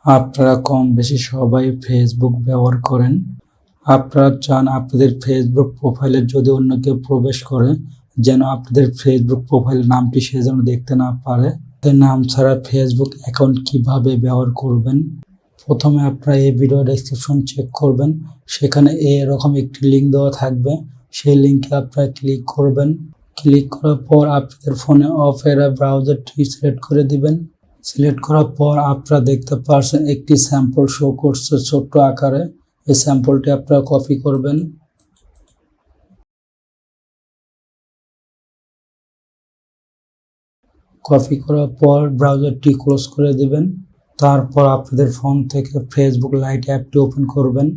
আপনারা কম বেশি সবাই ফেসবুক ব্যবহার করেন। আপনারা চান আপনাদের ফেসবুক প্রোফাইলে যদি অন্য কেউ প্রবেশ করে যেন আপনাদের ফেসবুক প্রোফাইলের নামটি সে যেন দেখতে না পারে। তাই নাম ছাড়া ফেসবুক অ্যাকাউন্ট কিভাবে ব্যবহার করবেন, প্রথমে আপনারা এই ভিডিও ডেসক্রিপশন চেক করবেন। সেখানে এরকম একটি লিঙ্ক দেওয়া থাকবে, সেই লিঙ্কে আপনারা ক্লিক করবেন। ক্লিক করার পর আপনাদের ফোনে অপেরা ব্রাউজারটি সিলেক্ট করে দিবেন। সিলেক্ট করার পর আপনারা দেখতে পাচ্ছেন একটি স্যাম্পল শো করছে ছোট্ট আকারে। এই স্যাম্পলটি আপনারা কপি করবেন। কপি করার পর ব্রাউজারটি ক্লোজ করে দিবেন। তারপর আপনাদের ফোন থেকে ফেসবুক লাইট অ্যাপটি ওপেন করবেন।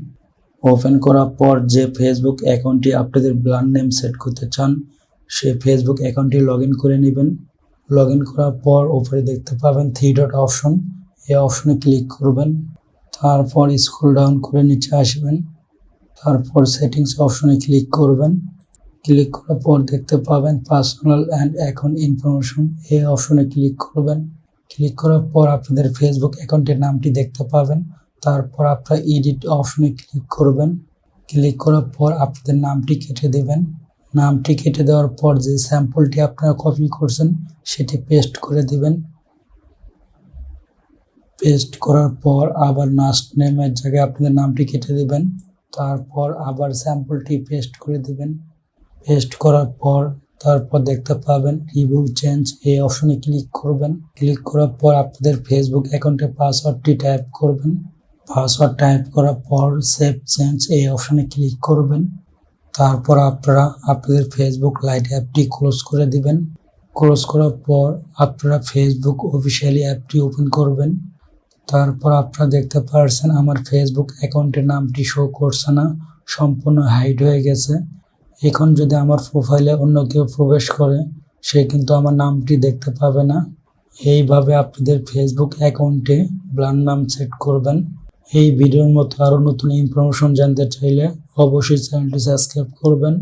ওপেন করার পর যে ফেসবুক অ্যাকাউন্টটি আপনাদের ব্র্যান্ড নেম সেট করতে চান সেই ফেসবুক অ্যাকাউন্টটি লগ ইন করে নেবেন। লগ ইন করার পর উপরে দেখতে পাবেন 3 ডট অপশন, এই অপশনে ক্লিক করবেন। তারপর স্ক্রল ডাউন করে নিচে আসবেন। তারপর সেটিংস অপশনে ক্লিক করবেন। ক্লিক করার পর দেখতে পাবেন পার্সোনাল অ্যান্ড অ্যাকাউন্ট ইনফরমেশন, এই অপশনে ক্লিক করবেন। ক্লিক করার পর আপনাদের ফেসবুক অ্যাকাউন্টের নামটি দেখতে পাবেন। তারপর আপনারা এডিট অপশনে ক্লিক করবেন। ক্লিক করার পর আপনাদের নামটি কেটে দেবেন। নামটি কেটে দেওয়ার পর যে স্যাম্পলটি আপনারা কপি করছেন সেটি পেস্ট করে দিবেন। পেস্ট করার পর আবার লাস্ট নেমের জায়গায় আপনাদের নামটি কেটে দিবেন। তারপর আবার স্যাম্পলটি পেস্ট করে দিবেন। পেস্ট করার পর তারপর দেখতে পাবেন রিভিউ চেঞ্জ, এই অপশনে ক্লিক করবেন। ক্লিক করার পর আপনাদের ফেসবুক অ্যাকাউন্টের পাসওয়ার্ডটি টাইপ করবেন। পাসওয়ার্ড টাইপ করার পর সেভ চেঞ্জ, এই অপশনে ক্লিক করবেন। তারপর আপনারা আপনাদের ফেসবুক লাইট অ্যাপটি ক্লোজ করে দিবেন। ক্লোজ করার পর আপনারা ফেসবুক অফিসিয়ালি অ্যাপটি ওপেন করবেন। তারপর আপনারা দেখতে পাচ্ছেন আমার ফেসবুক অ্যাকাউন্টের নামটি শো করছে না, সম্পূর্ণ হাইড হয়ে গেছে। এখন যদি আমার প্রোফাইলে অন্য কেউ প্রবেশ করে সে কিন্তু আমার নামটি দেখতে পাবে না। এইভাবে আপনাদের ফেসবুক অ্যাকাউন্টে ব্র্যান্ড নাম সেট করবেন। এই ভিডিওর মতো আরও নতুন ইনফরমেশন জানতে চাইলে অবশ্যই চ্যানেলটি সাবস্ক্রাইব করবেন।